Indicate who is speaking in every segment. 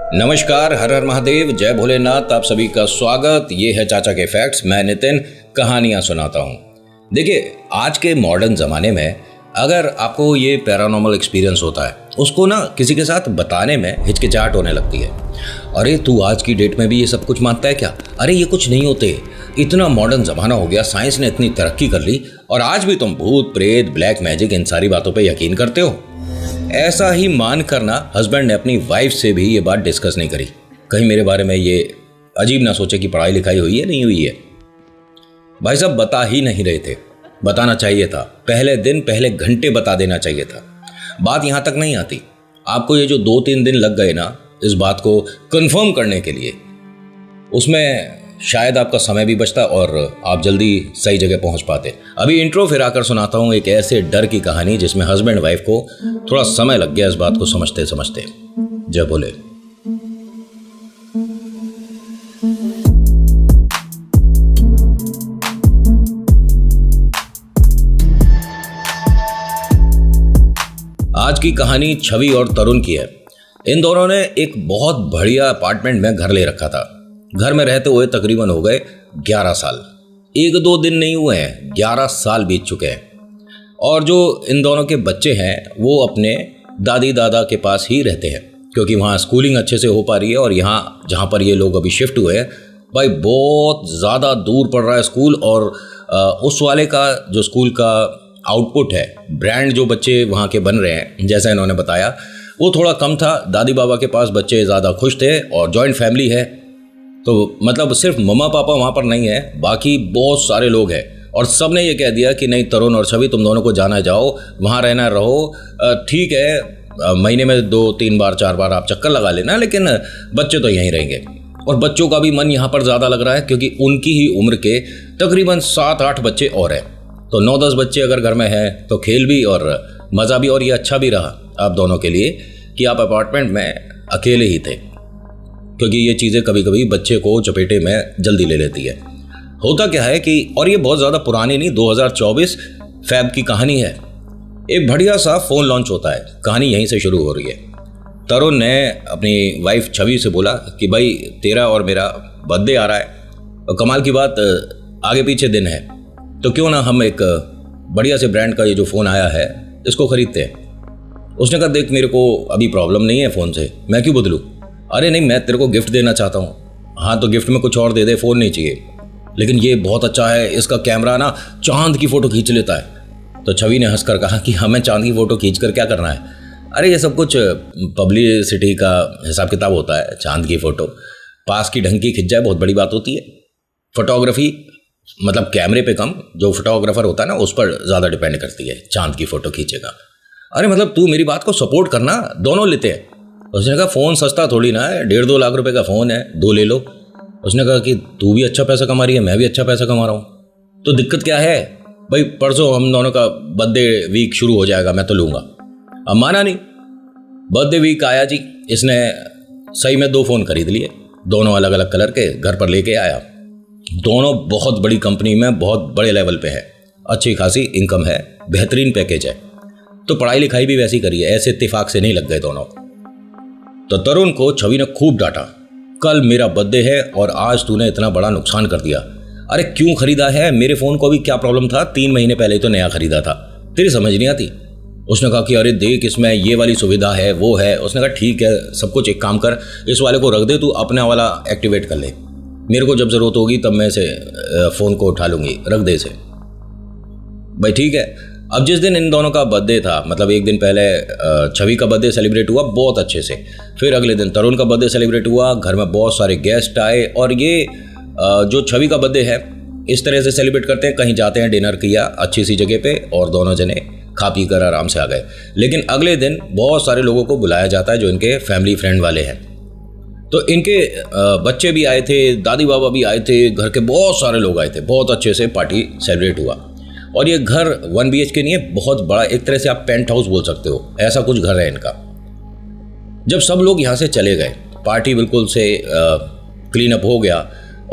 Speaker 1: नमस्कार, हर हर महादेव, जय भोलेनाथ। आप सभी का स्वागत। ये है चाचा के फैक्ट्स। मैं नितिन कहानियां सुनाता हूं। देखिए, आज के मॉडर्न ज़माने में अगर आपको ये पैरानॉर्मल एक्सपीरियंस होता है, उसको ना किसी के साथ बताने में हिचकिचाहट होने लगती है। अरे तू आज की डेट में भी ये सब कुछ मानता है क्या? अरे ये कुछ नहीं होते, इतना मॉडर्न ज़माना हो गया, साइंस ने इतनी तरक्की कर ली और आज भी तुम भूत प्रेत, ब्लैक मैजिक, इन सारी बातों पर यकीन करते हो। ऐसा ही मान करना हस्बैंड ने अपनी वाइफ से भी ये बात डिस्कस नहीं करी। कहीं मेरे बारे में ये अजीब ना सोचे कि पढ़ाई लिखाई हुई है, नहीं हुई है। भाई साहब बता ही नहीं रहे थे। बताना चाहिए था, पहले दिन पहले घंटे बता देना चाहिए था। बात यहाँ तक नहीं आती। आपको ये जो 2-3 दिन लग गए ना इस बात को कंफर्म करने के लिए, उसमें शायद आपका समय भी बचता और आप जल्दी सही जगह पहुंच पाते। अभी इंट्रो फिर आकर सुनाता हूं एक ऐसे डर की कहानी जिसमें हस्बैंड वाइफ को थोड़ा समय लग गया इस बात को समझते समझते। जय भोले। आज की कहानी छवि और तरुण की है। इन दोनों ने एक बहुत बढ़िया अपार्टमेंट में घर ले रखा था। घर में रहते हुए तकरीबन हो गए 11 साल। 1-2 दिन नहीं हुए हैं, 11 साल बीत चुके हैं। और जो इन दोनों के बच्चे हैं वो अपने दादी दादा के पास ही रहते हैं, क्योंकि वहाँ स्कूलिंग अच्छे से हो पा रही है। और यहाँ जहाँ पर ये लोग अभी शिफ्ट हुए हैं, भाई बहुत ज़्यादा दूर पड़ रहा है स्कूल। और उस वाले का जो स्कूल का आउटपुट है, ब्रांड जो बच्चे वहाँ के बन रहे हैं, जैसा इन्होंने बताया, वो थोड़ा कम था। दादी बाबा के पास बच्चे ज़्यादा खुश थे और जॉइंट फैमिली है, तो मतलब सिर्फ मम्मा पापा वहाँ पर नहीं है, बाकी बहुत सारे लोग हैं। और सब ने ये कह दिया कि नहीं तरुण और छवि, तुम दोनों को जाना जाओ, वहाँ रहना रहो। ठीक है, महीने में 2-3 बार 4 बार आप चक्कर लगा लेना, लेकिन बच्चे तो यहीं रहेंगे। और बच्चों का भी मन यहाँ पर ज़्यादा लग रहा है, क्योंकि उनकी ही उम्र के तकरीबन 7-8 बच्चे और हैं। तो 9-10 बच्चे अगर घर में हैं तो खेल भी और मज़ा भी। और ये अच्छा भी रहा आप दोनों के लिए कि आप अपार्टमेंट में अकेले ही थे, क्योंकि ये चीज़ें कभी कभी बच्चे को चपेटे में जल्दी ले लेती है। होता क्या है कि, और ये बहुत ज़्यादा पुरानी नहीं, 2024 फैब की कहानी है। एक बढ़िया सा फ़ोन लॉन्च होता है। कहानी यहीं से शुरू हो रही है। तरुण ने अपनी वाइफ छवि से बोला कि भाई तेरा और मेरा बर्थडे आ रहा है, और कमाल की बात आगे पीछे दिन है, तो क्यों ना हम एक बढ़िया से ब्रांड का ये जो फ़ोन आया है इसको ख़रीदते हैं। उसने कहा देख, मेरे को अभी प्रॉब्लम नहीं है फ़ोन से, मैं क्यों बदलूँ? अरे नहीं, मैं तेरे को गिफ्ट देना चाहता हूँ। हाँ तो गिफ्ट में कुछ और दे दे, फ़ोन नहीं चाहिए। लेकिन ये बहुत अच्छा है, इसका कैमरा ना चांद की फ़ोटो खींच लेता है। तो छवि ने हंसकर कहा कि हमें चांद की फ़ोटो खींच कर क्या करना है? अरे ये सब कुछ पब्लिसिटी का हिसाब किताब होता है। चांद की फ़ोटो पास की ढंग की खिंच जाए, बहुत बड़ी बात होती है। फोटोग्राफी मतलब कैमरे पे कम, जो फोटोग्राफर होता है ना उस पर ज़्यादा डिपेंड करती है। चांद की फ़ोटो खींचेगा। अरे मतलब तू मेरी बात को सपोर्ट करना, दोनों लेते हैं। उसने कहा फ़ोन सस्ता थोड़ी ना है, 1.5-2 लाख रुपए का फ़ोन है, 2 ले लो। उसने कहा कि तू भी अच्छा पैसा कमा रही है, मैं भी अच्छा पैसा कमा रहा हूँ, तो दिक्कत क्या है? भाई परसों हम दोनों का बर्थडे वीक शुरू हो जाएगा, मैं तो लूँगा। अब माना नहीं। बर्थडे वीक आया जी, इसने सही में 2 फ़ोन खरीद लिए, दोनों अलग अलग कलर के, घर पर लेके आया। दोनों बहुत बड़ी कंपनी में बहुत बड़े लेवल पे है, अच्छी खासी इनकम है, बेहतरीन पैकेज है। तो पढ़ाई लिखाई भी वैसी करी है, ऐसे इत्तेफाक से नहीं लग गए दोनों। तो तरुण को छवि ने खूब डांटा, कल मेरा बर्थडे है और आज तूने इतना बड़ा नुकसान कर दिया। अरे क्यों खरीदा है? मेरे फ़ोन को भी क्या प्रॉब्लम था? 3 महीने पहले तो नया खरीदा था, तेरी समझ नहीं आती। उसने कहा कि अरे देख, इसमें ये वाली सुविधा है, वो है। उसने कहा ठीक है, सब कुछ, एक काम कर, इस वाले को रख दे, तू अपना वाला एक्टिवेट कर ले, मेरे को जब ज़रूरत होगी तब मैं इसे फ़ोन को उठा लूँगी, रख दे इसे। भाई ठीक है। अब जिस दिन इन दोनों का बर्थडे था, मतलब एक दिन पहले छवि का बर्थडे सेलिब्रेट हुआ बहुत अच्छे से। फिर अगले दिन तरुण का बर्थडे सेलिब्रेट हुआ, घर में बहुत सारे गेस्ट आए। और ये जो छवि का बर्थडे है इस तरह से सेलिब्रेट करते हैं, कहीं जाते हैं, डिनर किया अच्छी सी जगह पे और दोनों जने खा पी कर आराम से आ गए। लेकिन अगले दिन बहुत सारे लोगों को बुलाया जाता है जो इनके फैमिली फ्रेंड वाले हैं। तो इनके बच्चे भी आए थे, दादी बाबा भी आए थे, घर के बहुत सारे लोग आए थे। बहुत अच्छे से पार्टी सेलिब्रेट हुआ। और ये घर 1 BHK नहीं है, बहुत बड़ा, एक तरह से आप पेंट हाउस बोल सकते हो, ऐसा कुछ घर है इनका। जब सब लोग यहाँ से चले गए, पार्टी बिल्कुल से क्लीन अप हो गया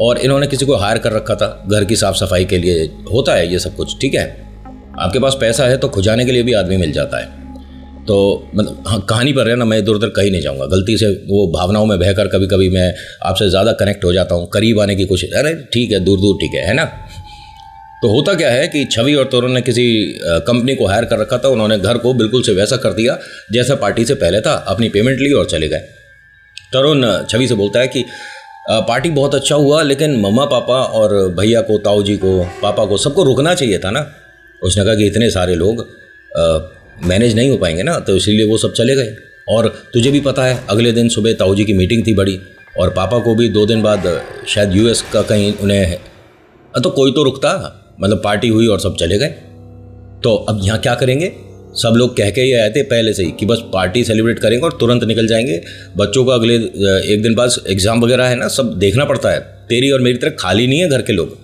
Speaker 1: और इन्होंने किसी को हायर कर रखा था घर की साफ़ सफाई के लिए। होता है ये सब कुछ, ठीक है। आपके पास पैसा है तो खुजाने के लिए भी आदमी मिल जाता है। तो मतलब हाँ, कहानी पर है ना, मैं इधर उधर कहीं नहीं जाऊँगा, गलती से वो भावनाओं में बहकर कभी कभी मैं आपसे ज़्यादा कनेक्ट हो जाता हूँ, करीब आने की कोशिश, अरे ठीक है, दूर दूर ठीक है ना। तो होता क्या है कि छवि और तरुण ने किसी कंपनी को हायर कर रखा था। उन्होंने घर को बिल्कुल से वैसा कर दिया जैसा पार्टी से पहले था, अपनी पेमेंट ली और चले गए। तरुण छवि से बोलता है कि पार्टी बहुत अच्छा हुआ, लेकिन मम्मा पापा और भैया को, ताऊ जी को, पापा को, सबको रुकना चाहिए था ना। उसने कहा कि इतने सारे लोग मैनेज नहीं हो पाएंगे ना, तो इसीलिए वो सब चले गए। और तुझे भी पता है, अगले दिन सुबह ताऊ जी की मीटिंग थी बड़ी, और पापा को भी 2 दिन बाद शायद यूएस का कहीं उन्हें, तो कोई तो रुकता, मतलब पार्टी हुई और सब चले गए। तो अब यहाँ क्या करेंगे? सब लोग कह के ही आए थे पहले से ही कि बस पार्टी सेलिब्रेट करेंगे और तुरंत निकल जाएंगे। बच्चों का अगले 1 दिन बाद एग्ज़ाम वगैरह है ना, सब देखना पड़ता है। तेरी और मेरी तरह खाली नहीं है घर के लोग।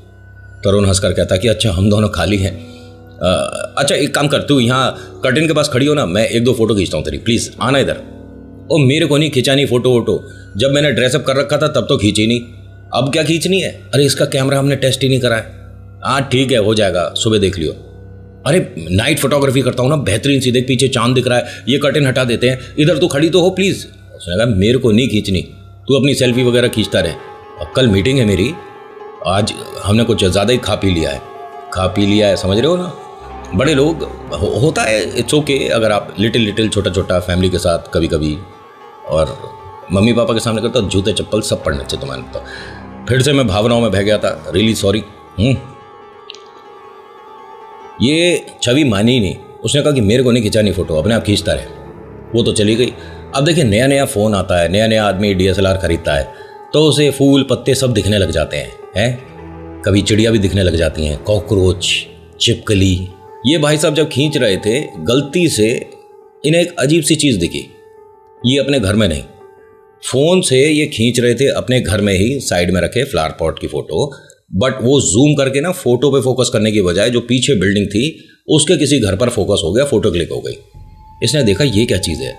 Speaker 1: तरुण हंसकर कहता कि अच्छा, हम दोनों खाली हैं। अच्छा एक काम कर, तू यहाँ कर्टेन के पास खड़ी हो ना, मैं 1-2 फोटो खींचता हूँ तेरी, प्लीज़ आना इधर। ओ मेरे को नहीं खिंचानी फ़ोटो वोटो, जब मैंने ड्रेसअप कर रखा था तब तो खींची नहीं, अब क्या खींचनी है? अरे इसका कैमरा हमने टेस्ट ही नहीं करा है। हाँ ठीक है, हो जाएगा, सुबह देख लियो। अरे नाइट फोटोग्राफी करता हूँ ना, बेहतरीन सी, देख पीछे चांद दिख रहा है, ये कर्टेन हटा देते हैं, इधर तू खड़ी तो हो प्लीज़। उसने कहा मेरे को नहीं खींचनी, तू अपनी सेल्फी वगैरह खींचता रहे, अब कल मीटिंग है मेरी, आज हमने कुछ ज़्यादा ही खा पी लिया है, समझ रहे हो ना। बड़े लोग होता है, इट्स ओके अगर आप लिटिल छोटा छोटा फैमिली के साथ कभी कभी, और मम्मी पापा के सामने करता, जूते चप्पल सब पड़ने चाहिए तुम्हारे। तो फिर से मैं भावनाओं में बह गया था, रियली सॉरी। ये छवि मानी ही नहीं, उसने कहा कि मेरे को नहीं खिंचानी फ़ोटो, अपने आप खींचता रहे। वो तो चली गई। अब देखिए, नया नया फ़ोन आता है, नया नया आदमी DSLR खरीदता है, तो उसे फूल पत्ते सब दिखने लग जाते हैं। कभी चिड़िया भी दिखने लग जाती हैं, कॉकरोच, छिपकली। ये भाई साहब जब खींच रहे थे, गलती से इन्हें एक अजीब सी चीज़ दिखी। ये अपने घर में नहीं, फ़ोन से ये खींच रहे थे अपने घर में ही साइड में रखे फ्लावर पॉट की फ़ोटो, बट वो जूम करके ना फ़ोटो पे फोकस करने की बजाय जो पीछे बिल्डिंग थी उसके किसी घर पर फोकस हो गया, फ़ोटो क्लिक हो गई। इसने देखा ये क्या चीज़ है,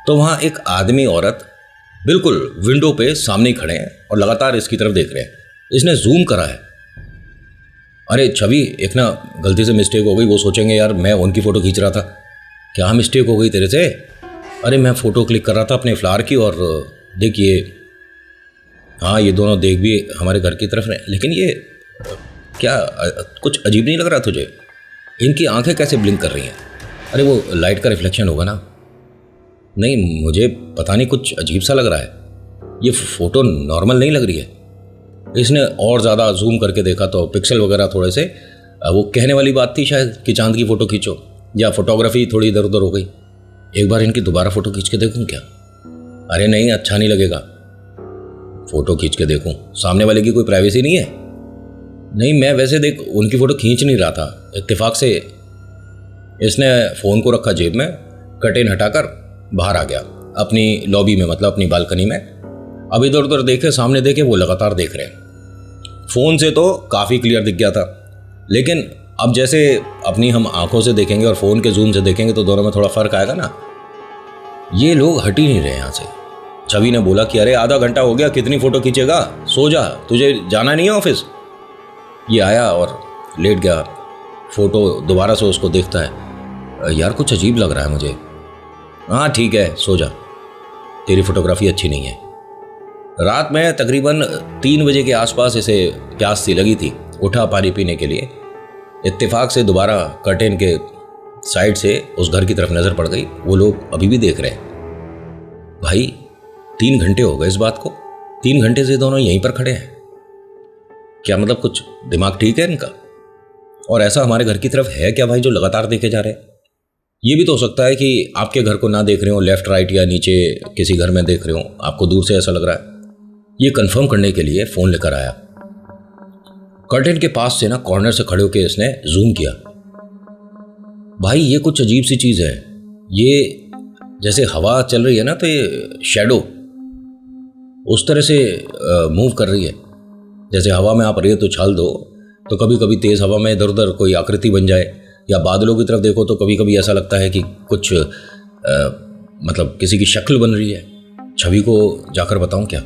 Speaker 1: तो वहाँ एक आदमी औरत बिल्कुल विंडो पे सामने ही खड़े हैं और लगातार इसकी तरफ देख रहे हैं। इसने जूम करा है। अरे छवि, एक ना गलती से मिस्टेक हो गई, वो सोचेंगे यार मैं उनकी फ़ोटो खींच रहा था। क्या मिस्टेक हो गई तेरे से? अरे मैं फ़ोटो क्लिक कर रहा था अपने फ्लावर की, और देखिए हाँ ये दोनों देख भी हमारे घर की तरफ हैं, लेकिन ये क्या कुछ अजीब नहीं लग रहा तुझे? इनकी आंखें कैसे ब्लिंक कर रही हैं? अरे वो लाइट का रिफ्लेक्शन होगा ना। नहीं, मुझे पता नहीं, कुछ अजीब सा लग रहा है, ये फ़ोटो नॉर्मल नहीं लग रही है। इसने और ज़्यादा जूम करके देखा तो पिक्सल वगैरह थोड़े से, वो कहने वाली बात थी शायद कि चांद की फ़ोटो खींचो, या फोटोग्राफी थोड़ी इधर उधर हो गई। एक बार इनकी दोबारा फ़ोटो खींच के देखूँ क्या? अरे नहीं, अच्छा नहीं लगेगा, फ़ोटो खींच के देखूं, सामने वाले की कोई प्राइवेसी नहीं है। नहीं, मैं वैसे देख उनकी फ़ोटो खींच नहीं रहा था, इत्तेफाक से इसने फ़ोन को रखा जेब में, कर्टेन हटाकर बाहर आ गया अपनी लॉबी में, मतलब अपनी बालकनी में। अब इधर उधर देखे, सामने देखे, वो लगातार देख रहे हैं। फ़ोन से तो काफ़ी क्लियर दिख गया था, लेकिन अब जैसे अपनी हम आंखों से देखेंगे और फ़ोन के जूम से देखेंगे तो दोनों में थोड़ा फ़र्क आएगा ना। ये लोग हट ही नहीं रहे यहाँ से। छवि ने बोला कि अरे आधा घंटा हो गया, कितनी फ़ोटो खींचेगा, सो जा, तुझे जाना नहीं है ऑफिस। ये आया और लेट गया, फ़ोटो दोबारा से उसको देखता है, यार कुछ अजीब लग रहा है मुझे। हाँ ठीक है, सो जा, तेरी फोटोग्राफी अच्छी नहीं है। रात में तकरीबन 3 बजे के आसपास इसे प्यास सी लगी थी, उठा पानी पीने के लिए। इत्तेफाक से दोबारा कर्टेन के साइड से उस घर की तरफ नज़र पड़ गई। वो लोग अभी भी देख रहे हैं। भाई 3 घंटे हो गए इस बात को, 3 घंटे से दोनों यहीं पर खड़े हैं। क्या मतलब कुछ दिमाग ठीक है इनका? और ऐसा हमारे घर की तरफ है क्या भाई जो लगातार देखे जा रहे हैं? ये भी तो हो सकता है कि आपके घर को ना देख रहे हो, लेफ्ट राइट या नीचे किसी घर में देख रहे हो, आपको दूर से ऐसा लग रहा है। ये कंफर्म करने के लिए फ़ोन लेकर आया। कर्टेन के पास से ना कॉर्नर से खड़े होकर इसने जूम किया। भाई ये कुछ अजीब सी चीज़ है, ये जैसे हवा चल रही है ना, तो ये शैडो उस तरह से मूव कर रही है, जैसे हवा में आप रेत उछाल दो तो कभी कभी तेज़ हवा में इधर उधर कोई आकृति बन जाए, या बादलों की तरफ देखो तो कभी कभी ऐसा लगता है कि कुछ मतलब किसी की शक्ल बन रही है। छवि को जाकर बताऊं क्या?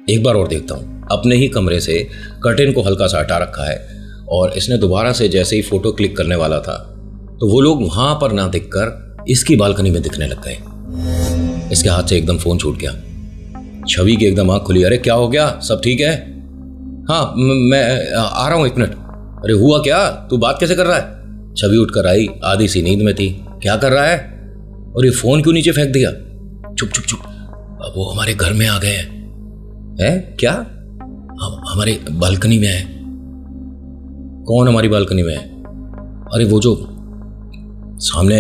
Speaker 1: एक बार और देखता हूँ। अपने ही कमरे से कर्टेन को हल्का सा हटा रखा है, और इसने दोबारा से जैसे ही फ़ोटो क्लिक करने वाला था तो वो लोग वहां पर ना दिखकर इसकी बालकनी में दिखने लग गए। इसके हाथ से एकदम फोन छूट गया। छवि की एकदम आंख खुली। अरे क्या हो गया, सब ठीक है? हाँ मैं आ रहा हूं, 1 मिनट। अरे हुआ क्या, तू बात कैसे कर रहा है? छवि उठकर आई, आधी सी नींद में थी। क्या कर रहा है? और ये फोन क्यों नीचे फेंक दिया? चुप चुप चुप, अब वो हमारे घर में आ गए हैं। क्या? हमारी बालकनी में है। कौन हमारी बालकनी में है? अरे वो जो सामने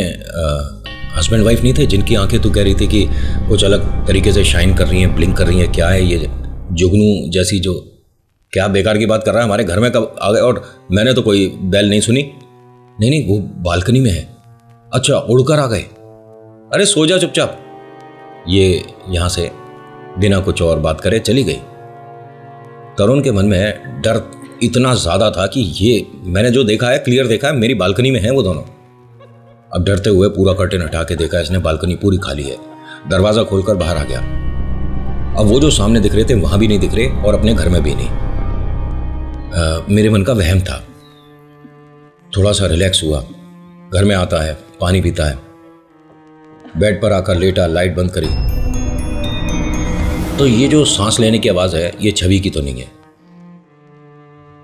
Speaker 1: हस्बैंड वाइफ नहीं थे, जिनकी आंखें तू कह रही थी कि कुछ अलग तरीके से शाइन कर रही हैं, ब्लिंक कर रही हैं। क्या है ये जुगनू जैसी जो, क्या बेकार की बात कर रहा है? हमारे घर में कब आ गए? और मैंने तो कोई बेल नहीं सुनी। नहीं नहीं, वो बालकनी में है। अच्छा, उड़कर आ गए? अरे सो जा चुपचाप। ये यहां से बिना कुछ और बात करे चली गई। तरुण के मन में डर इतना ज्यादा था कि ये मैंने जो देखा है, क्लियर देखा है, मेरी बालकनी में है वो दोनों। अब डरते हुए पूरा कर्टेन हटा के देखा इसने, बालकनी पूरी खाली है। दरवाजा खोलकर बाहर आ गया। अब वो जो सामने दिख रहे थे वहां भी नहीं दिख रहे और अपने घर में भी नहीं। मेरे मन का वहम था। थोड़ा सा रिलैक्स हुआ। घर में आता है, पानी पीता है, बेड पर आकर लेटा, लाइट बंद करी। तो ये जो सांस लेने की आवाज है, ये छवि की तो नहीं है,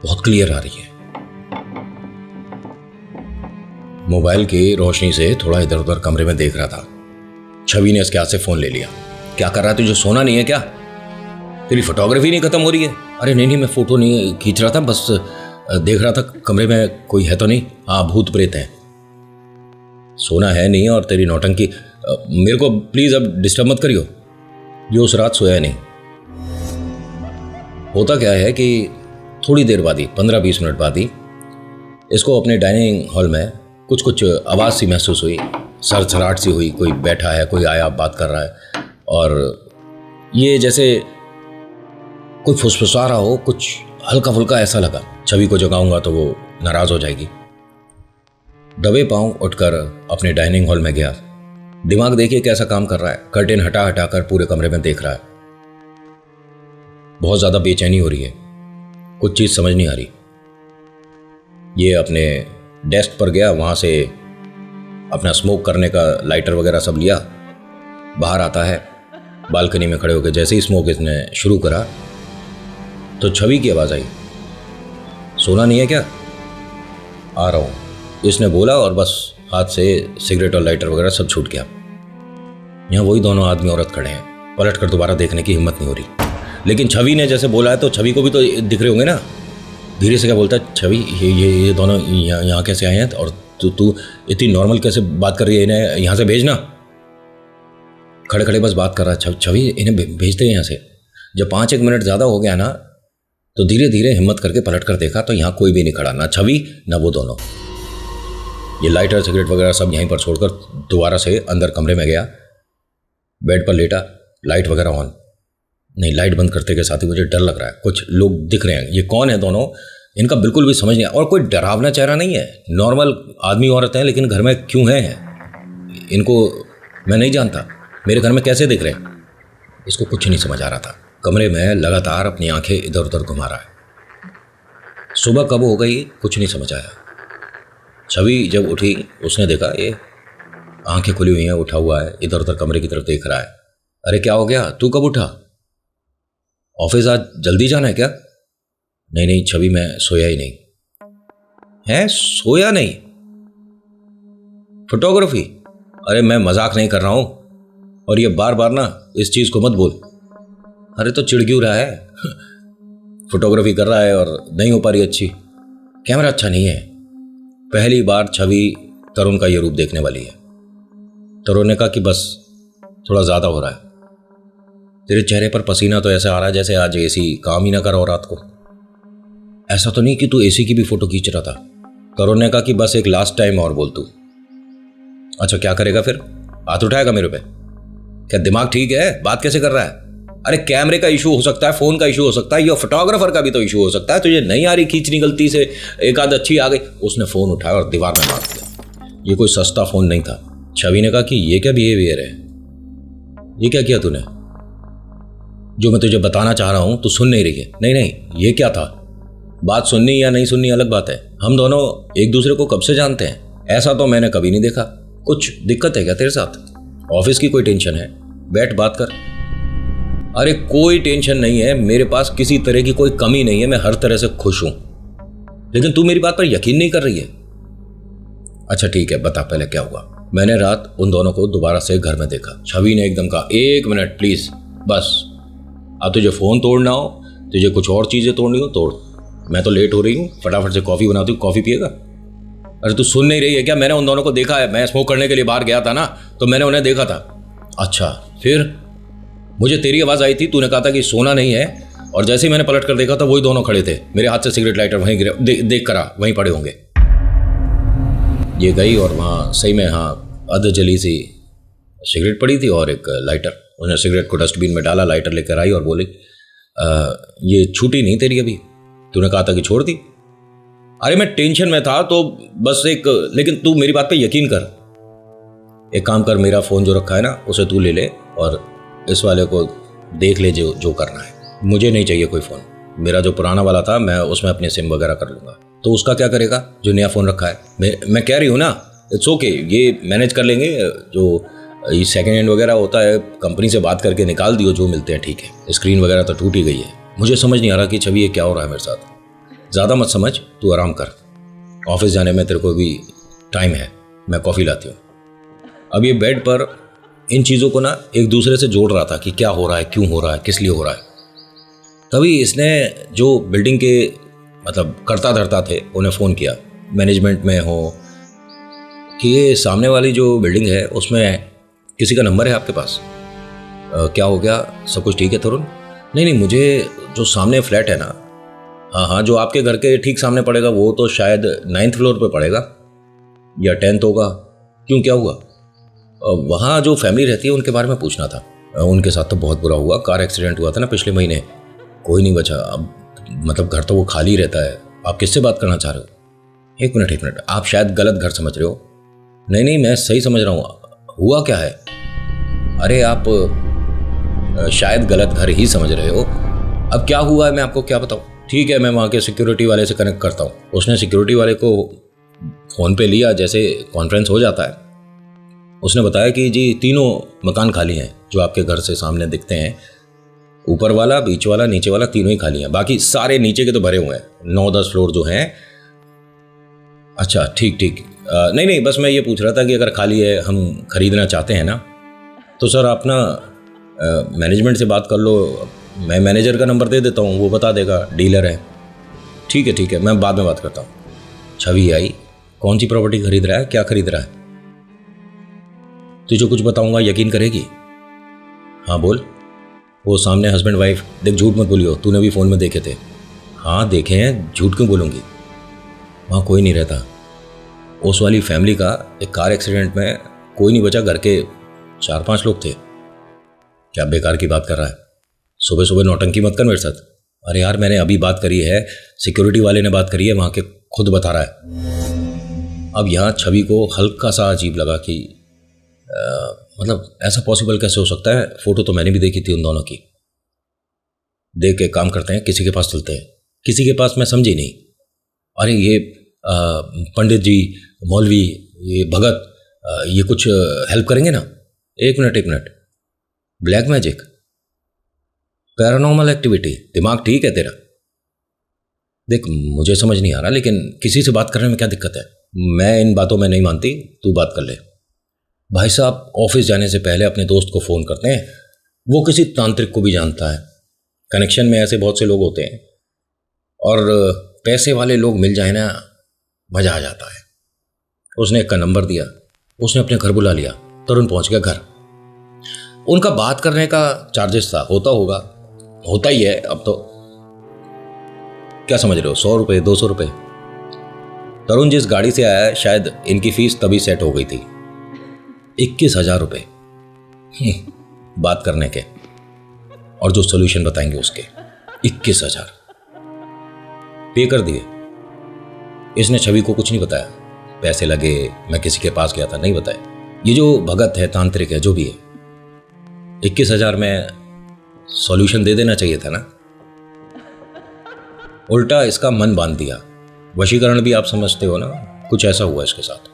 Speaker 1: बहुत क्लियर आ रही है। मोबाइल की रोशनी से थोड़ा इधर उधर कमरे में देख रहा था। छवि ने इसके हाथ से फोन ले लिया। क्या कर रहा है तुझे, सोना नहीं है क्या? तेरी फोटोग्राफी नहीं खत्म हो रही है? अरे नहीं नहीं, मैं फोटो नहीं खींच रहा था, बस देख रहा था कमरे में कोई है तो नहीं। हाँ, भूत प्रेत है। सोना है नहीं और तेरी नौटंकी। मेरे को प्लीज अब डिस्टर्ब मत करियो, जो उस रात सोया नहीं। होता क्या है कि थोड़ी देर बाद ही, 15-20 मिनट बाद ही, इसको अपने डाइनिंग हॉल में कुछ कुछ आवाज़ सी महसूस हुई, सरसराहट सी हुई। कोई बैठा है, कोई आया, बात कर रहा है, और ये जैसे कोई फुसफुसा रहा हो, कुछ हल्का फुल्का ऐसा लगा। छवि को जगाऊंगा तो वो नाराज हो जाएगी। दबे पांव उठकर अपने डाइनिंग हॉल में गया। दिमाग देखिए कैसा काम कर रहा है। कर्टेन हटा हटा कर पूरे कमरे में देख रहा है। बहुत ज्यादा बेचैनी हो रही है, कुछ चीज समझ नहीं आ रही। ये अपने डेस्क पर गया, वहां से अपना स्मोक करने का लाइटर वगैरह सब लिया। बाहर आता है, बालकनी में खड़े होकर जैसे ही स्मोक इसने शुरू करा तो छवि की आवाज आई, सोना नहीं है क्या? आ रहा हूं, इसने बोला और बस हाथ से सिगरेट और लाइटर वगैरह सब छूट गया। यहाँ वही दोनों आदमी औरत खड़े हैं। पलट कर दोबारा देखने की हिम्मत नहीं हो रही। लेकिन छवि ने जैसे बोला है तो छवि को भी तो दिख रहे होंगे ना। धीरे से क्या बोलता है, छवि ये दोनों यहाँ कैसे आए हैं? और तू इतनी नॉर्मल कैसे बात कर रही है? इन्हें यहाँ से भेजना। खड़े खड़े बस बात कर रहा है। छवि इन्हें भेजते हैं यहाँ से। जब 5-1 मिनट ज़्यादा हो गया ना, तो धीरे धीरे हिम्मत करके पलट कर देखा तो यहाँ कोई भी नहीं खड़ा, ना छवि ना वो दोनों। ये लाइटर सिगरेट वगैरह सब यहीं पर छोड़कर दोबारा से अंदर कमरे में गया, बेड पर लेटा, लाइट वगैरह ऑन। नहीं, लाइट बंद करते के साथ ही मुझे डर लग रहा है। कुछ लोग दिख रहे हैं, ये कौन है दोनों, इनका बिल्कुल भी समझ नहीं आया। और कोई डरावना चेहरा नहीं है, नॉर्मल आदमी औरत हैं, लेकिन घर में क्यों हैं? इनको मैं नहीं जानता, मेरे घर में कैसे दिख रहे हैं? इसको कुछ नहीं समझ आ रहा था। कमरे में लगातार अपनी आंखें इधर उधर घुमा रहा है। सुबह कब हो गई कुछ नहीं समझ आया। छवि जब उठी, उसने देखा ये आंखें खुली हुई हैं, उठा हुआ है, इधर उधर कमरे की तरफ देख रहा है। अरे क्या हो गया, तू कब उठा? ऑफिस आज जल्दी जाना है क्या? नहीं नहीं छवि, मैं सोया ही नहीं। है सोया नहीं? फोटोग्राफी? अरे मैं मजाक नहीं कर रहा हूं, और ये बार बार ना इस चीज को मत बोल। अरे तो चिढ़ क्यों रहा है? फोटोग्राफी कर रहा है और नहीं हो पा रही अच्छी, कैमरा अच्छा नहीं है। पहली बार छवि तरुण का ये रूप देखने वाली है। तरुण ने कहा कि बस थोड़ा ज्यादा हो रहा है, तेरे चेहरे पर पसीना तो ऐसा आ रहा है जैसे आज एसी काम ही ना करा हो रात को। ऐसा तो नहीं कि तू एसी की भी फोटो खींच रहा था। तरुण ने कहा कि बस एक लास्ट टाइम और बोल तू। अच्छा क्या करेगा फिर? हाथ उठाएगा मेरे पे? क्या दिमाग ठीक है? बात कैसे कर रहा है? अरे कैमरे का इशू हो सकता है, फोन का इशू हो सकता है, या फोटोग्राफर का भी तो इशू हो सकता है। तुझे नहीं आ रही खींचनी, गलती से एक आध अच्छी आ गई। उसने फोन उठाया और दीवार में मार दिया। ये कोई सस्ता फोन नहीं था। छवि ने कहा कि ये क्या बिहेवियर है, ये क्या किया तूने? जो मैं तुझे बताना चाह रहा हूं तू सुन नहीं रही है। नहीं नहीं, ये क्या था? बात सुननी या नहीं सुननी अलग बात है। हम दोनों एक दूसरे को कब से जानते हैं? ऐसा तो मैंने कभी नहीं देखा। कुछ दिक्कत है क्या तेरे साथ? ऑफिस की कोई टेंशन है? बैठ बात कर। अरे कोई टेंशन नहीं है, मेरे पास किसी तरह की कोई कमी नहीं है, मैं हर तरह से खुश हूं। लेकिन तू मेरी बात पर यकीन नहीं कर रही है। अच्छा ठीक है, बता पहले क्या हुआ। मैंने रात उन दोनों को दोबारा से घर में देखा। छवि ने एकदम कहा, 1 मिनट प्लीज, बस अब तुझे फोन तोड़ना हो, तुझे कुछ और चीजें तोड़नी हो तोड़, मैं तो लेट हो रही हूँ, फटाफट से कॉफी बनाती हूँ, कॉफी पिएगा? अरे तू सुन नहीं रही है क्या? मैंने उन दोनों को देखा है, मैं स्मोक करने के लिए बाहर गया था ना, तो मैंने उन्हें देखा था। अच्छा फिर? मुझे तेरी आवाज़ आई थी, तूने कहा था कि सोना नहीं है, और जैसे ही मैंने पलट कर देखा था वही दोनों खड़े थे, मेरे हाथ से सिगरेट लाइटर वहीं गिरे, देख करा वहीं पड़े होंगे। ये गई और वहाँ सही में हाँ अध जली सी सिगरेट पड़ी थी और एक लाइटर। उन्हें सिगरेट को डस्टबिन में डाला, लाइटर लेकर आई और बोली, ये छूटी नहीं तेरी अभी, तूने कहा था कि छोड़ दी। अरे मैं टेंशन में था तो बस लेकिन तू मेरी बात पे यकीन कर। एक काम कर, मेरा फ़ोन जो रखा है ना उसे तू ले ले और इस वाले को देख ले जो करना है। मुझे नहीं चाहिए कोई फ़ोन, मेरा जो पुराना वाला था मैं उसमें अपने सिम वगैरह कर लूँगा। तो उसका क्या करेगा जो नया फ़ोन रखा है? मैं कह रही हूँ ना, इट्स ओके, ये मैनेज कर लेंगे। जो ये सेकेंड हैंड वगैरह होता है कंपनी से बात करके निकाल दियो, जो मिलते हैं ठीक है। स्क्रीन वगैरह तो टूट ही गई है। मुझे समझ नहीं आ रहा कि छवि ये क्या हो रहा है मेरे साथ। ज़्यादा मत समझ, तू आराम कर, ऑफिस जाने में तेरे को भी टाइम है, मैं कॉफ़ी लाती हूँ। अब ये बेड पर इन चीज़ों को ना एक दूसरे से जोड़ रहा था कि क्या हो रहा है, क्यों हो रहा है, किस लिए हो रहा है। तभी इसने जो बिल्डिंग के मतलब करता धरता थे उन्हें फ़ोन किया, मैनेजमेंट में हो कि ये सामने वाली जो बिल्डिंग है उसमें किसी का नंबर है आपके पास? क्या हो गया, सब कुछ ठीक है तरुण? नहीं, मुझे जो सामने फ्लैट है ना, हाँ जो आपके घर के ठीक सामने पड़ेगा, वो तो शायद 9th फ्लोर पे पड़ेगा या 10th होगा। क्यों, क्या हुआ? वहाँ जो फैमिली रहती है उनके बारे में पूछना था। उनके साथ तो बहुत बुरा हुआ, कार एक्सीडेंट हुआ था ना पिछले महीने, कोई नहीं बचा। अब मतलब घर तो वो खाली रहता है। आप किससे बात करना चाह रहे हो? एक मिनट, आप शायद गलत घर समझ रहे हो। नहीं, मैं सही समझ रहा हूँ। हुआ क्या है? अरे आप शायद गलत घर ही समझ रहे हो। अब क्या हुआ है मैं आपको क्या बताऊँ? ठीक है, मैं वहाँ के सिक्योरिटी वाले से कनेक्ट करता हूँ। उसने सिक्योरिटी वाले को फ़ोन पे लिया, जैसे कॉन्फ्रेंस हो जाता है। उसने बताया कि जी 3 मकान खाली हैं जो आपके घर से सामने दिखते हैं, ऊपर वाला, बीच वाला, नीचे वाला, तीनों ही खाली हैं। बाकी सारे नीचे के तो भरे हुए हैं, 9-10 फ्लोर जो हैं। अच्छा ठीक, नहीं, बस मैं ये पूछ रहा था कि अगर खाली है, हम खरीदना चाहते हैं ना, तो सर आप ना मैनेजमेंट से बात कर लो, मैं मैनेजर का नंबर दे देता हूँ, वो बता देगा, डीलर है। ठीक है, मैं बाद में बात करता हूँ। छवि आई, कौन सी प्रॉपर्टी खरीद रहा है, क्या खरीद रहा है? तुझे कुछ बताऊंगा, यकीन करेगी? हाँ बोल। वो सामने हस्बैंड वाइफ, देख झूठ मत बोलियो, तूने भी फ़ोन में देखे थे। हाँ देखे हैं, झूठ क्यों बोलूँगी? वहाँ कोई नहीं रहता। उस वाली फैमिली का एक कार एक्सीडेंट में कोई नहीं बचा, घर के 4-5 लोग थे। क्या बेकार की बात कर रहा है? सुबह सुबह नौटंकी मत कर मेरे साथ। अरे यार, मैंने अभी बात करी है, सिक्योरिटी वाले ने बात करी है, वहाँ के खुद बता रहा है। अब यहाँ छवि को हल्का सा अजीब लगा कि मतलब ऐसा पॉसिबल कैसे हो सकता है? फोटो तो मैंने भी देखी थी उन दोनों की। देख के काम करते हैं, किसी के पास चलते हैं। किसी के पास? मैं समझी नहीं। अरे ये पंडित जी, मौलवी, ये भगत, ये कुछ हेल्प करेंगे ना? एक minute, black magic, paranormal activity, दिमाग ठीक है तेरा? देख मुझे समझ नहीं आ रहा, लेकिन किसी से बात करने में क्या दिक्कत है? मैं इन बातों में नहीं मानती, तू बात कर ले। भाई साहब ऑफिस जाने से पहले अपने दोस्त को फ़ोन करते हैं, वो किसी तांत्रिक को भी जानता है। कनेक्शन में ऐसे बहुत से लोग होते हैं, और पैसे वाले लोग मिल जाए ना, मज़ा आ जाता है। उसने एक का नंबर दिया, उसने अपने घर बुला लिया, तरुण पहुंच गया घर। उनका बात करने का चार्जेस था, होता ही है अब तो। क्या समझ रहे हो, 100 रुपये, 200 रुपये? तरुण जिस गाड़ी से आया है, शायद इनकी फीस तभी सेट हो गई थी। 21,000 रुपये बात करने के, और जो सोल्यूशन बताएंगे उसके 21,000 पे कर दिए। इसने छवि को कुछ नहीं बताया, पैसे लगे, मैं किसी के पास गया था, नहीं बताया। ये जो भगत है, तांत्रिक है, जो भी है, 21,000 में सॉल्यूशन दे देना चाहिए था ना। उल्टा इसका मन बांध दिया। वशीकरण भी आप समझते हो ना, कुछ ऐसा हुआ इसके साथ।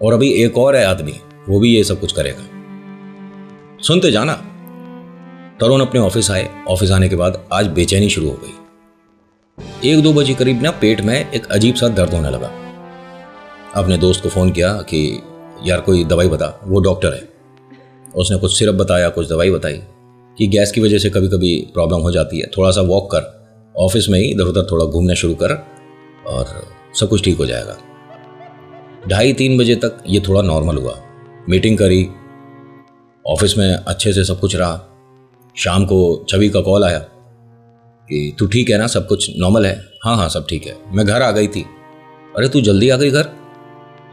Speaker 1: और अभी एक और है आदमी, वो भी ये सब कुछ करेगा। सुनते जाना। तरुण अपने ऑफिस आए। ऑफिस आने के बाद आज बेचैनी शुरू हो गई। 1-2 बजे करीब ना पेट में एक अजीब सा दर्द होने लगा। अपने दोस्त को फ़ोन किया कि यार कोई दवाई बता, वो डॉक्टर है। उसने कुछ सिरप बताया, कुछ दवाई बताई कि गैस की वजह से कभी कभी प्रॉब्लम हो जाती है, थोड़ा सा वॉक कर, ऑफिस में ही इधर उधर थोड़ा घूमना शुरू कर और सब कुछ ठीक हो जाएगा। 2:30-3 बजे तक ये थोड़ा नॉर्मल हुआ। मीटिंग करी, ऑफिस में अच्छे से सब कुछ रहा। शाम को छवि का कॉल आया कि तू ठीक है ना, सब कुछ नॉर्मल है? हाँ हाँ सब ठीक है। मैं घर आ गई थी। अरे तू जल्दी आ गई घर?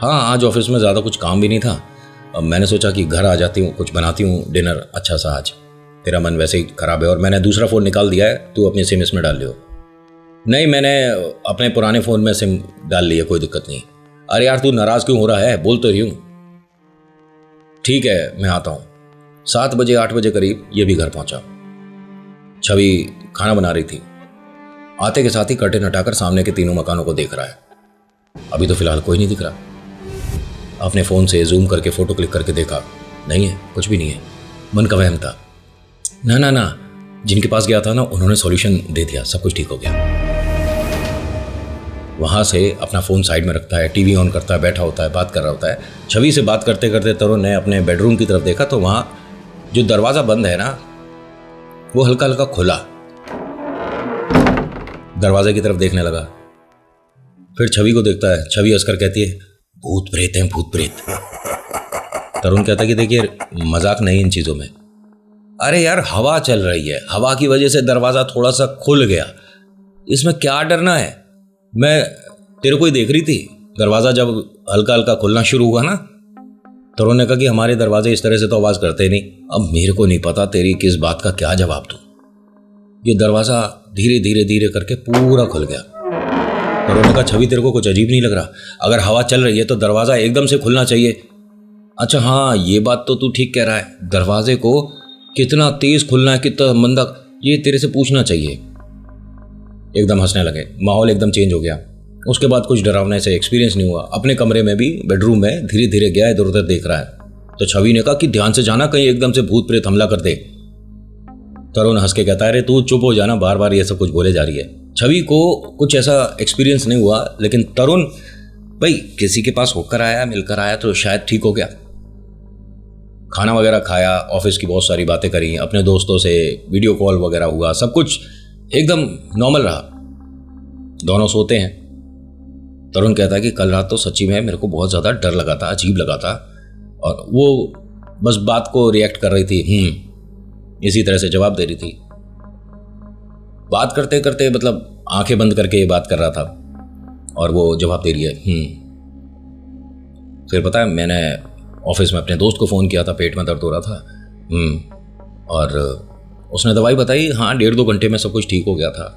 Speaker 1: हाँ आज ऑफिस में ज़्यादा कुछ काम भी नहीं था, अब मैंने सोचा कि घर आ जाती हूँ, कुछ बनाती हूँ डिनर अच्छा सा। आज तेरा मन वैसे ही ख़राब है और मैंने दूसरा फ़ोन निकाल दिया है, तू अपनी सिम इसमें डाल लियो। नहीं, मैंने अपने पुराने फ़ोन में सिम डाल ली है, कोई दिक्कत नहीं। अरे यार तू नाराज़ क्यों हो रहा है, बोल तो रही हूँ। ठीक है मैं आता हूँ। 7 बजे 8 बजे करीब ये भी घर पहुँचा। छवि खाना बना रही थी। आते के साथ ही कर्टेन हटाकर सामने के तीनों मकानों को देख रहा है। अभी तो फिलहाल कोई नहीं दिख रहा। अपने फ़ोन से जूम करके फ़ोटो क्लिक करके देखा, नहीं है, कुछ भी नहीं है। मन का वहम था। ना ना ना, जिनके पास गया था ना उन्होंने सॉल्यूशन दे दिया, सब कुछ ठीक हो गया। वहाँ से अपना फ़ोन साइड में रखता है, टीवी ऑन करता है, बैठा होता है, बात कर रहा होता है। छवि से बात करते करते तरुण ने अपने बेडरूम की तरफ देखा तो वहाँ जो दरवाज़ा बंद है ना वो हल्का हल्का खुला। दरवाजे की तरफ देखने लगा, फिर छवि को देखता है। छवि हंसकर कहती है भूत प्रेत हैं, भूत प्रेत। तरुण कहता है कि देखिए मजाक नहीं इन चीज़ों में। अरे यार हवा चल रही है, हवा की वजह से दरवाज़ा थोड़ा सा खुल गया, इसमें क्या डरना है। मैं तेरे को ही देख रही थी। दरवाज़ा जब हल्का हल्का खुलना शुरू हुआ ना, तरुण ने कहा कि हमारे दरवाजे इस तरह से तो आवाज़ करते नहीं। अब मेरे को नहीं पता तेरी किस बात का क्या जवाब दूँ। ये दरवाज़ा धीरे धीरे धीरे करके पूरा खुल गया। तरुण ने कहा छवि तेरे को कुछ अजीब नहीं लग रहा? अगर हवा चल रही है तो दरवाज़ा एकदम से खुलना चाहिए। अच्छा हाँ ये बात तो तू ठीक कह रहा है, दरवाजे को कितना तेज खुलना है, कितना मंदा, ये तेरे से पूछना चाहिए। एकदम हंसने लगे। माहौल एकदम चेंज हो गया। उसके बाद कुछ डरावने से एक्सपीरियंस नहीं हुआ। अपने कमरे में भी बेडरूम में धीरे धीरे गया, इधर उधर देख रहा है। तो छवि ने कहा कि ध्यान से जाना, कहीं एकदम से भूत प्रेत हमला कर दे। तरुण हंस के कहता है अरे तू चुप हो जाना, बार बार ये सब कुछ बोले जा रही है। छवि को कुछ ऐसा एक्सपीरियंस नहीं हुआ, लेकिन तरुण भाई किसी के पास होकर आया, मिलकर आया तो शायद ठीक हो गया। खाना वगैरह खाया, ऑफिस की बहुत सारी बातें करी, अपने दोस्तों से वीडियो कॉल वगैरह हुआ, सब कुछ एकदम नॉर्मल रहा। दोनों सोते हैं। तरुण कहता है कि कल रात तो सच्ची में मेरे को बहुत ज़्यादा डर लगा था, अजीब लगा था, और वो बस बात को रिएक्ट कर रही थी, इसी तरह से जवाब दे रही थी। बात करते करते मतलब आंखें बंद करके बात कर रहा था और वो जवाब दे रही है। फिर पता है मैंने ऑफिस में अपने दोस्त को फ़ोन किया था, पेट में दर्द हो रहा था, और उसने दवाई बताई। हाँ 1.5-2 घंटे में सब कुछ ठीक हो गया था।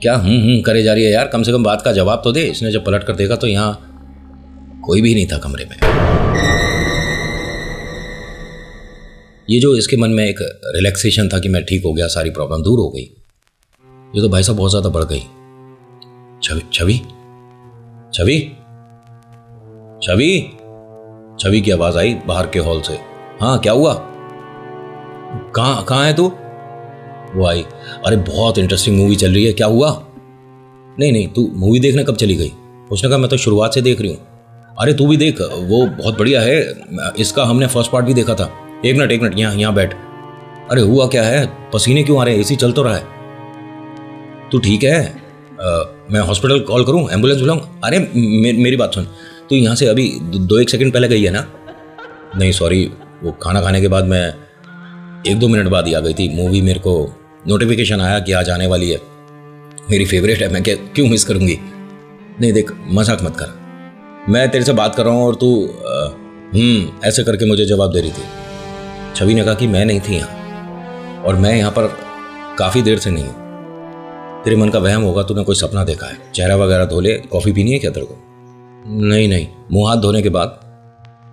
Speaker 1: क्या करे जा रही है यार, कम से कम बात का जवाब तो दे। इसने जब पलट कर देखा तो यहाँ कोई भी नहीं था कमरे में। ये जो इसके मन में एक रिलैक्सेशन था कि मैं ठीक हो गया, सारी प्रॉब्लम दूर हो गई, ये तो भाई साहब बहुत ज़्यादा बढ़ गई। छवि छवि छवि छवि छवि की आवाज़ आई बाहर के हॉल से। हाँ क्या हुआ, कहाँ है तू? वो आई। अरे बहुत इंटरेस्टिंग मूवी चल रही है, क्या हुआ? नहीं तू मूवी देखने कब चली गई? उसने कहा मैं तो शुरुआत से देख रही हूँ। अरे तू भी देख, वो बहुत बढ़िया है, इसका हमने फर्स्ट पार्ट भी देखा था। एक मिनट यहाँ बैठ। अरे हुआ क्या है, पसीने क्यों आ रहे हैं, एसी चल तो रहा है। तू ठीक है? मैं हॉस्पिटल कॉल करूँ, एम्बुलेंस बुलाऊँ? अरे मेरी बात सुन, तू यहाँ से अभी 2-1 सेकंड पहले गई है ना? नहीं सॉरी, वो खाना खाने के बाद मैं 1-2 मिनट बाद ही आ गई थी। मूवी मेरे को नोटिफिकेशन आया कि आज आने वाली है, मेरी फेवरेट है, मैं क्यों मिस करूँगी। नहीं देख मजाक मत कर, मैं तेरे से बात कर रहा हूँ और तू ऐसे करके मुझे जवाब दे रही थी। छवि ने कहा कि मैं नहीं थी यहाँ, और मैं यहाँ पर काफ़ी देर से नहीं हूँ। तेरे मन का वहम होगा, तूने कोई सपना देखा है। चेहरा वगैरह धो ले, कॉफ़ी पीनी है क्या तेरे को? नहीं। मुँह हाथ धोने के बाद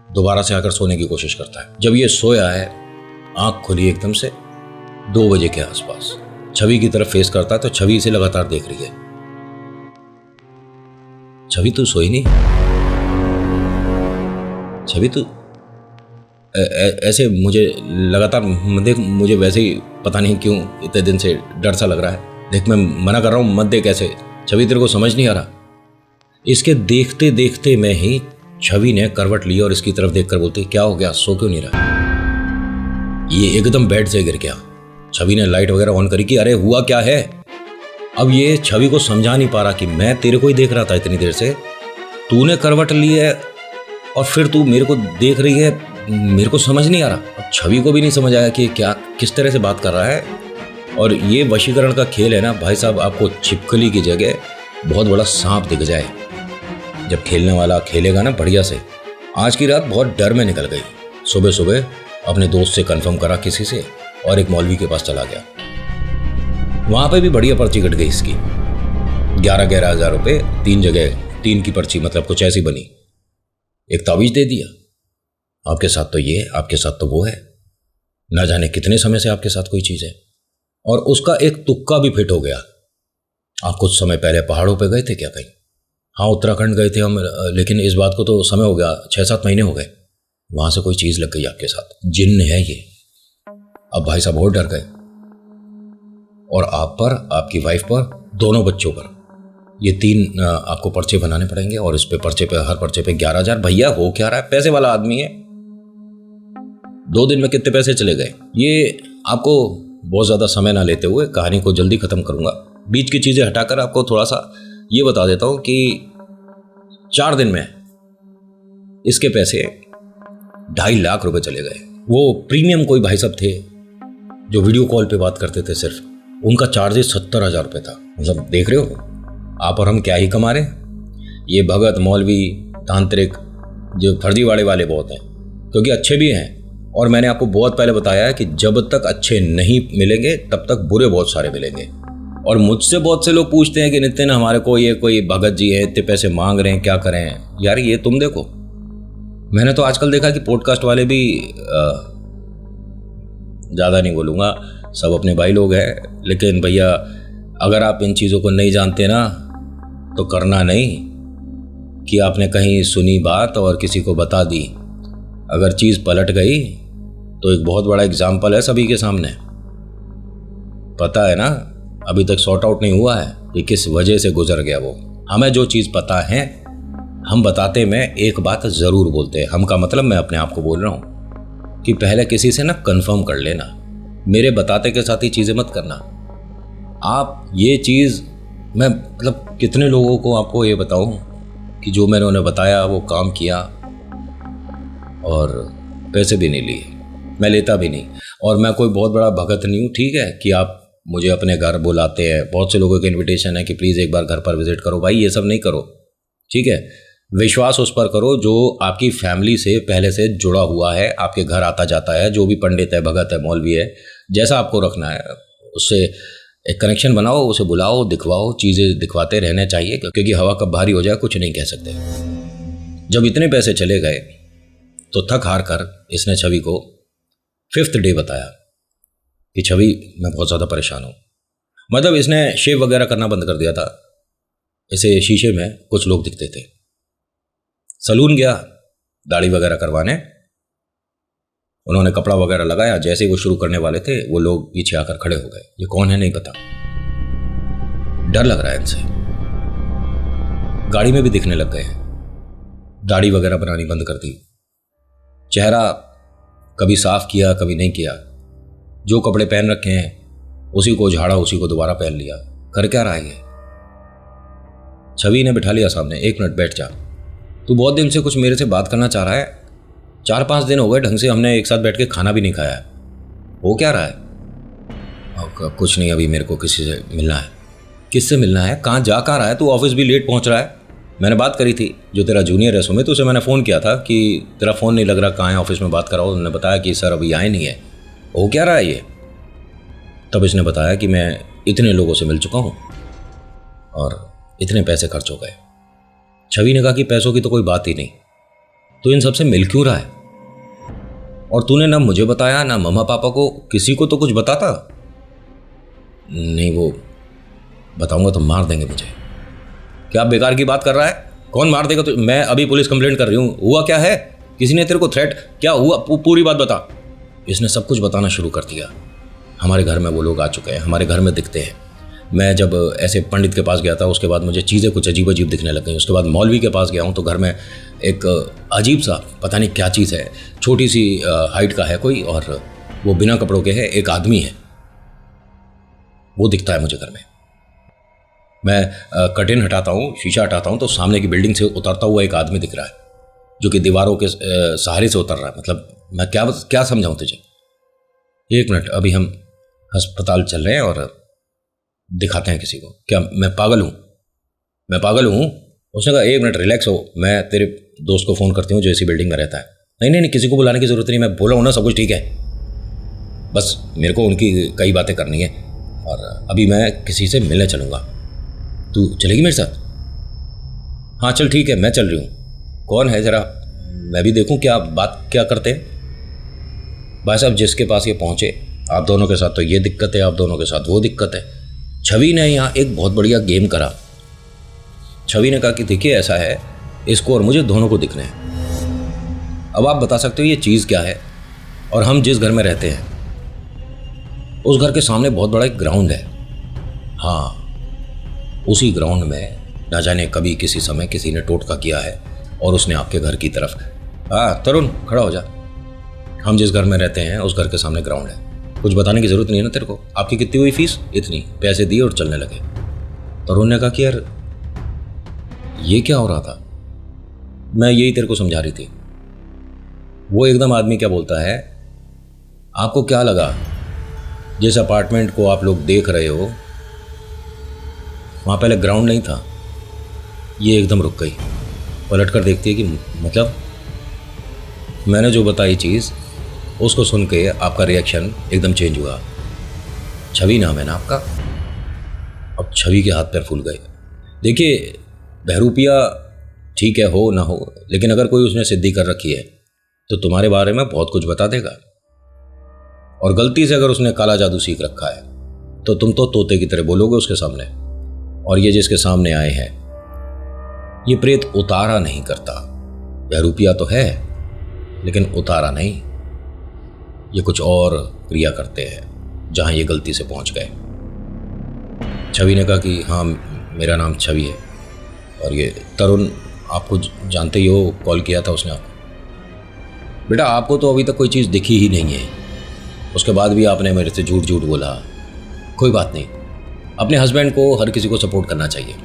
Speaker 1: दोबारा से आकर सोने की कोशिश करता है। जब ये सोया है, आँख खुली एकदम से 2 बजे के आसपास। छवि की तरफ फेस करता है तो छवि इसे लगातार देख रही है। छवि तू सोई नहीं? छवि तू ऐसे मुझे लगातार देख, मुझे वैसे ही पता नहीं क्यों इतने दिन से डर सा लग रहा है। देख मैं मना कर रहा हूँ, मत देख ऐसे। छवि तेरे को समझ नहीं आ रहा। इसके देखते देखते मैं ही छवि ने करवट ली और इसकी तरफ देखकर बोलती, क्या हो गया, सो क्यों नहीं रहा? ये एकदम बेड से गिर गया। छवि ने लाइट वगैरह ऑन करी कि अरे हुआ क्या है। अब ये छवि को समझा नहीं पा रहा कि मैं तेरे को ही देख रहा था इतनी देर से, तूने करवट ली है और फिर तू मेरे को देख रही है, मेरे को समझ नहीं आ रहा। अब छवि को भी नहीं समझ आया कि क्या किस तरह से बात कर रहा है। और ये वशीकरण का खेल है ना भाई साहब, आपको छिपकली की जगह बहुत बड़ा सांप दिख जाए जब खेलने वाला खेलेगा ना बढ़िया से। आज की रात बहुत डर में निकल गई। सुबह सुबह अपने दोस्त से कंफर्म करा किसी से और एक मौलवी के पास चला गया। वहां पे भी बढ़िया पर्ची कट गई इसकी, 11-11 हज़ार रुपये 3 जगह, 3 की पर्ची, मतलब कुछ ऐसी बनी। एक तावीज दे दिया, आपके साथ तो ये, आपके साथ तो वो है, ना जाने कितने समय से आपके साथ कोई चीज़ है। और उसका एक तुक्का भी फिट हो गया। आप कुछ समय पहले पहाड़ों पे गए थे क्या कहीं? हाँ उत्तराखंड गए थे हम, लेकिन इस बात को तो समय हो गया, 6-7 महीने हो गए। वहां से कोई चीज़ लग गई आपके साथ, जिन्न है ये। अब भाई साहब बहुत डर गए, और आप पर, आपकी वाइफ पर, दोनों बच्चों पर ये 3 आपको पर्चे बनाने पड़ेंगे। और इस पे पर्चे पे, हर पर्चे पे 11,000। भैया हो क्या रहा है, पैसे वाला आदमी है। 2 दिन में कितने पैसे चले गए। ये आपको बहुत ज़्यादा समय ना लेते हुए कहानी को जल्दी ख़त्म करूँगा। बीच की चीज़ें हटाकर आपको थोड़ा सा ये बता देता हूँ कि 4 दिन में इसके पैसे 2.5 लाख रुपए चले गए। वो प्रीमियम कोई भाई साहब थे जो वीडियो कॉल पे बात करते थे सिर्फ, उनका चार्जेस 70,000 रुपये था। मतलब देख रहे हो आप और हम क्या ही कमा रहे हैं। ये भगत, मौलवी, तांत्रिक, जो फर्जीवाड़े वाले बहुत हैं, क्योंकि अच्छे भी हैं। और मैंने आपको बहुत पहले बताया है कि जब तक अच्छे नहीं मिलेंगे तब तक बुरे बहुत सारे मिलेंगे। और मुझसे बहुत से लोग पूछते हैं कि नितिन हमारे को ये कोई भगत जी है, इतने पैसे मांग रहे हैं, क्या करें यार। ये तुम देखो, मैंने तो आजकल देखा कि पॉडकास्ट वाले भी, ज़्यादा नहीं बोलूँगा, सब अपने भाई लोग हैं, लेकिन भैया अगर आप इन चीज़ों को नहीं जानते ना तो करना नहीं कि आपने कहीं सुनी बात और किसी को बता दी। अगर चीज़ पलट गई तो एक बहुत बड़ा एग्जाम्पल है सभी के सामने। पता है ना, अभी तक सॉर्ट आउट नहीं हुआ है कि किस वजह से गुजर गया वो। हमें जो चीज़ पता है हम बताते में एक बात ज़रूर बोलते हैं। हम का मतलब मैं अपने आप को बोल रहा हूँ कि पहले किसी से ना कंफर्म कर लेना, मेरे बताते के साथ ही चीज़ें मत करना। आप ये चीज़, मैं मतलब कितने लोगों को आपको ये बताऊँ कि जो मैंने उन्हें बताया वो काम किया और पैसे भी नहीं लिए, मैं लेता भी नहीं। और मैं कोई बहुत बड़ा भगत नहीं हूँ, ठीक है, कि आप मुझे अपने घर बुलाते हैं। बहुत से लोगों के इनविटेशन है कि प्लीज़ एक बार घर पर विजिट करो। भाई ये सब नहीं करो, ठीक है। विश्वास उस पर करो जो आपकी फैमिली से पहले से जुड़ा हुआ है, आपके घर आता जाता है, जो भी पंडित है, भगत है, मौलवी है, जैसा आपको रखना है उससे एक कनेक्शन बनाओ, उसे बुलाओ, दिखवाओ, चीज़ें दिखवाते रहने चाहिए, क्योंकि हवा कब भारी हो जाए कुछ नहीं कह सकते। जब इतने पैसे चले गए तो थक हार कर इसने छवि को 5th डे बताया कि छवि मैं बहुत ज़्यादा परेशान हूँ। मतलब इसने शेव वगैरह करना बंद कर दिया था। इसे शीशे में कुछ लोग दिखते थे। सलून गया दाढ़ी वगैरह करवाने, उन्होंने कपड़ा वगैरह लगाया। जैसे ही वो शुरू करने वाले थे वो लोग पीछे आकर खड़े हो गए। ये कौन है नहीं पता, डर लग रहा है इनसे। गाड़ी में भी दिखने लग गए हैं, दाढ़ी वगैरह बनानी बंद कर दी। चेहरा कभी साफ किया कभी नहीं किया, जो कपड़े पहन रखे हैं उसी को झाड़ा, उसी को दोबारा पहन लिया। कर क्या रहा है ये? छवि ने बिठा लिया सामने, 1 मिनट बैठ जा, तू बहुत दिन से कुछ मेरे से बात करना चाह रहा है। 4-5 दिन हो गए ढंग से हमने एक साथ बैठ के खाना भी नहीं खाया है। हो क्या रहा है? कुछ नहीं, अभी मेरे को किसी से मिलना है। किससे मिलना है? कहाँ जा कहाँ रहा है तू? ऑफिस भी लेट पहुँच रहा है। मैंने बात करी थी, जो तेरा जूनियर है सुमित, उसे मैंने फ़ोन किया था कि तेरा फ़ोन नहीं लग रहा, कहाँ है, ऑफिस में बात कराओ। उन्होंने बताया कि सर अभी आए नहीं है। हो क्या रहा है ये? तब इसने बताया कि मैं इतने लोगों से मिल चुका हूँ और इतने पैसे खर्च हो गए। छवि ने कहा कि पैसों की तो कोई बात ही नहीं, तो इन सबसे मिल क्यों रहा है? और तूने ना मुझे बताया ना मम्मा पापा को, किसी को तो कुछ बताता नहीं। वो बताऊंगा तो मार देंगे मुझे। क्या बेकार की बात कर रहा है? कौन मार देगा? तो मैं अभी पुलिस कंप्लेंट कर रही हूँ। हुआ क्या है? किसी ने तेरे को थ्रेट, क्या हुआ, पूरी बात बता। इसने सब कुछ बताना शुरू कर दिया। हमारे घर में वो लोग आ चुके हैं, हमारे घर में दिखते हैं। मैं जब ऐसे पंडित के पास गया था उसके बाद मुझे चीज़ें कुछ अजीब अजीब दिखने लग गई। उसके बाद मौलवी के पास गया हूँ तो घर में एक अजीब सा पता नहीं क्या चीज़ है, छोटी सी हाइट का है कोई, और वो बिना कपड़ों के है, एक आदमी है, वो दिखता है मुझे घर में। मैं कर्टेन हटाता हूँ, शीशा हटाता हूँ तो सामने की बिल्डिंग से उतरता हुआ एक आदमी दिख रहा है जो कि दीवारों के सहारे से उतर रहा है। मतलब मैं क्या समझाऊँ तुझे। एक मिनट, अभी हम अस्पताल चल रहे हैं और दिखाते हैं किसी को। क्या मैं पागल हूँ? मैं पागल हूँ? उसने कहा 1 मिनट रिलैक्स हो, मैं तेरे दोस्त को फ़ोन करती हूँ जो इसी बिल्डिंग में रहता है। नहीं नहीं नहीं, किसी को बुलाने की ज़रूरत नहीं, मैं बोला हूँ ना सब कुछ ठीक है। बस मेरे को उनकी कई बातें करनी है और अभी मैं किसी से मिलने चलूँगा। तू चलेगी मेरे साथ? हाँ चल ठीक है, मैं चल रही हूँ। कौन है ज़रा मैं भी देखूँ क्या बात क्या करते हैं। भाई साहब जिसके पास ये पहुँचे, आप दोनों के साथ तो ये दिक्कत है, आप दोनों के साथ वो दिक्कत है। छवि ने यहाँ एक बहुत बढ़िया गेम करा। छवि ने कहा कि देखिए ऐसा है, इसको और मुझे दोनों को दिखने हैं। अब आप बता सकते हो ये चीज़ क्या है। और हम जिस घर में रहते हैं उस घर के सामने बहुत बड़ा एक ग्राउंड है। हाँ, उसी ग्राउंड में ना जाने कभी किसी समय किसी ने टोटका किया है और उसने आपके घर की तरफ। हाँ तरुण खड़ा हो जा, हम जिस घर में रहते हैं उस घर के सामने ग्राउंड है। कुछ बताने की जरूरत नहीं है ना तेरे को। आपकी कितनी हुई फीस? इतनी। पैसे दिए और चलने लगे। तरुण ने कहा कि यार ये क्या हो रहा था? मैं यही तेरे को समझा रही थी। वो एकदम आदमी क्या बोलता है, आपको क्या लगा जिस अपार्टमेंट को आप लोग देख रहे हो वहाँ पहले ग्राउंड नहीं था? ये एकदम रुक गई, पलट कर देखती है कि मतलब मैंने जो बताई चीज़ उसको सुन के आपका रिएक्शन एकदम चेंज हुआ। छवि नाम है ना आपका? अब छवि के हाथ पैर फूल गए। देखिए बहरूपिया ठीक है, हो ना हो, लेकिन अगर कोई उसने सिद्धि कर रखी है तो तुम्हारे बारे में बहुत कुछ बता देगा। और गलती से अगर उसने काला जादू सीख रखा है तो तुम तो तोते की तरह बोलोगे उसके सामने। और ये जिसके सामने आए हैं ये प्रेत उतारा नहीं करता। बहरूपिया तो है लेकिन उतारा नहीं, ये कुछ और क्रिया करते हैं जहां ये गलती से पहुंच गए। छवि ने कहा कि हाँ मेरा नाम छवि है और ये तरुण आपको जानते ही हो, कॉल किया था उसने आपको। बेटा आपको तो अभी तक कोई चीज़ दिखी ही नहीं है, उसके बाद भी आपने मेरे से झूठ झूठ बोला। कोई बात नहीं, अपने हस्बैंड को हर किसी को सपोर्ट करना चाहिए।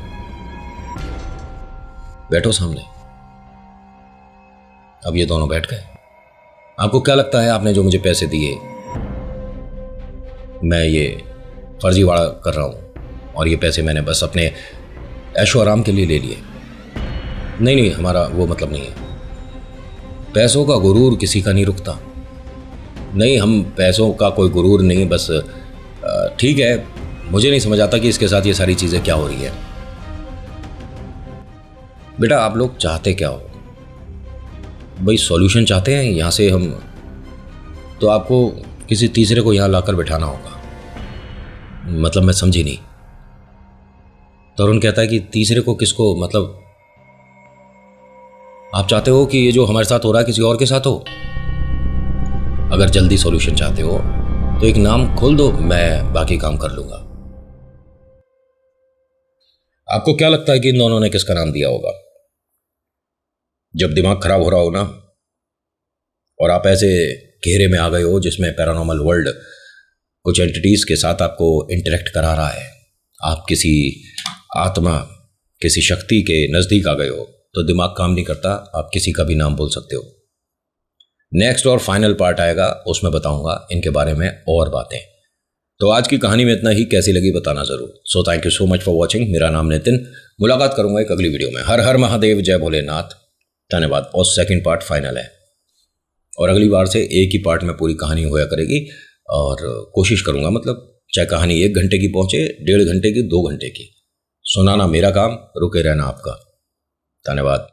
Speaker 1: बैठो सामने। अब ये दोनों बैठ गए। आपको क्या लगता है आपने जो मुझे पैसे दिए, मैं ये फर्जीवाड़ा कर रहा हूं और ये पैसे मैंने बस अपने ऐशो आराम के लिए ले लिए? नहीं नहीं, हमारा वो मतलब नहीं है। पैसों का गुरूर किसी का नहीं रुकता। नहीं, हम पैसों का कोई गुरूर नहीं, बस ठीक है, मुझे नहीं समझ आता कि इसके साथ ये सारी चीज़ें क्या हो रही है। बेटा आप लोग चाहते क्या हो? भाई सॉल्यूशन चाहते हैं यहाँ से हम, तो आपको किसी तीसरे को यहाँ लाकर बिठाना होगा। मतलब मैं समझी नहीं। तरुण कहता है कि तीसरे को किसको? मतलब आप चाहते हो कि ये जो हमारे साथ हो रहा है किसी और के साथ हो? अगर जल्दी सॉल्यूशन चाहते हो तो एक नाम खोल दो, मैं बाकी काम कर लूंगा। आपको क्या लगता है कि इन दोनों ने किसका नाम दिया होगा? जब दिमाग खराब हो रहा हो ना और आप ऐसे घेरे में आ गए हो जिसमें पैरानॉर्मल वर्ल्ड कुछ एंटिटीज के साथ आपको इंटरेक्ट करा रहा है, आप किसी आत्मा किसी शक्ति के नज़दीक आ गए हो, तो दिमाग काम नहीं करता, आप किसी का भी नाम बोल सकते हो। नेक्स्ट और फाइनल पार्ट आएगा, उसमें बताऊंगा इनके बारे में और बातें। तो आज की कहानी में इतना ही, कैसी लगी बताना जरूर। So thank you so much for watching. मेरा नाम नितिन, मुलाकात करूंगा एक अगली वीडियो में। हर हर महादेव, जय भोलेनाथ, धन्यवाद। और सेकंड पार्ट फाइनल है और अगली बार से एक ही पार्ट में पूरी कहानी होया करेगी और कोशिश करूंगा, मतलब चाहे कहानी 1 घंटे की पहुंचे, 1.5 घंटे की, 2 घंटे की, सुनाना मेरा काम, रुके रहना आपका। धन्यवाद।